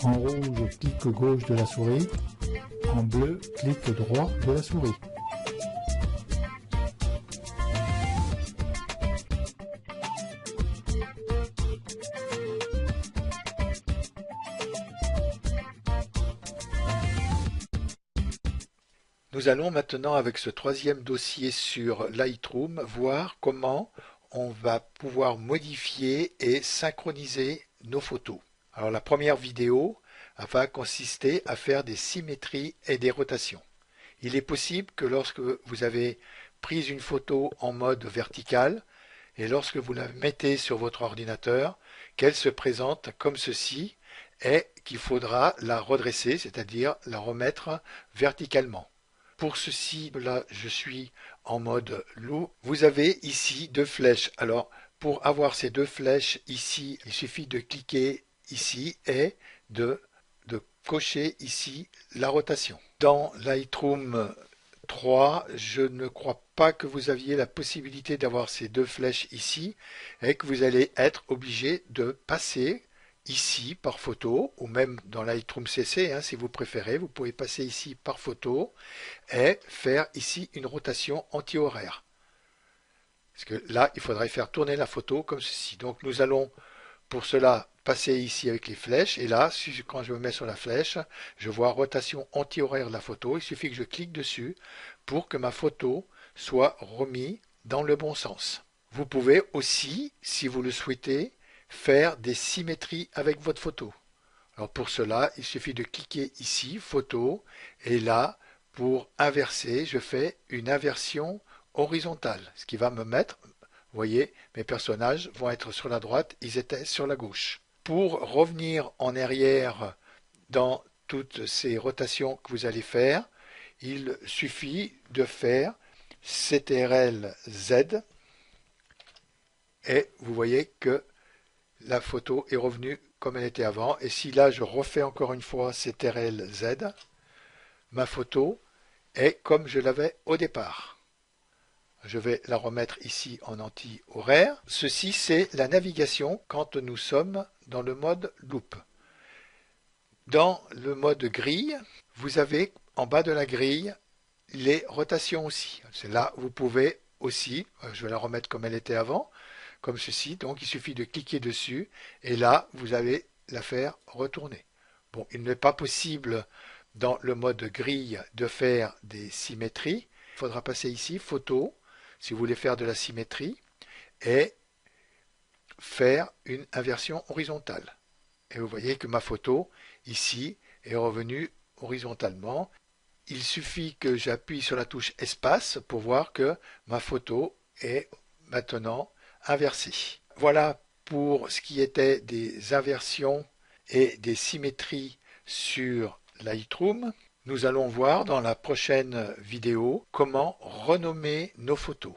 En rouge, clic gauche de la souris. En bleu, clic droit de la souris. Nous allons maintenant, avec ce troisième dossier sur Lightroom, voir comment on va pouvoir modifier et synchroniser nos photos. Alors la première vidéo va consister à faire des symétries et des rotations. Il est possible que lorsque vous avez pris une photo en mode vertical et lorsque vous la mettez sur votre ordinateur, qu'elle se présente comme ceci et qu'il faudra la redresser, c'est-à-dire la remettre verticalement. Pour ceci, là, je suis en mode loup. Vous avez ici deux flèches. Alors, pour avoir ces deux flèches ici, il suffit de cliquer ici et de cocher ici la rotation. Dans Lightroom 3, je ne crois pas que vous aviez la possibilité d'avoir ces deux flèches ici et que vous allez être obligé de passer ici par photo, ou même dans Lightroom CC, si vous préférez, vous pouvez passer ici par photo et faire ici une rotation anti-horaire. Parce que là, il faudrait faire tourner la photo comme ceci. Donc nous allons pour cela passer ici avec les flèches, et là, quand je me mets sur la flèche, je vois rotation anti-horaire de la photo. Il suffit que je clique dessus pour que ma photo soit remise dans le bon sens. Vous pouvez aussi, si vous le souhaitez, faire des symétries avec votre photo. Alors pour cela, il suffit de cliquer ici, photo, et là, pour inverser, je fais une inversion horizontale, ce qui va me mettre, vous voyez, mes personnages vont être sur la droite, ils étaient sur la gauche. Pour revenir en arrière dans toutes ces rotations que vous allez faire, il suffit de faire CTRL Z, et vous voyez que la photo est revenue comme elle était avant. Et si là je refais encore une fois CTRL Z, ma photo est comme je l'avais au départ. Je vais la remettre ici en anti-horaire. Ceci, c'est la navigation quand nous sommes dans le mode loop. Dans le mode grille, vous avez en bas de la grille les rotations aussi. C'est là où vous pouvez aussi, je vais la remettre comme elle était avant, comme ceci. Donc il suffit de cliquer dessus et là vous allez la faire retourner. Bon, il n'est pas possible dans le mode grille de faire des symétries. Il faudra passer ici, photo, si vous voulez faire de la symétrie, et faire une inversion horizontale. Et vous voyez que ma photo, ici, est revenue horizontalement. Il suffit que j'appuie sur la touche espace pour voir que ma photo est maintenant inversée. Voilà pour ce qui était des inversions et des symétries sur Lightroom. Nous allons voir dans la prochaine vidéo comment renommer nos photos.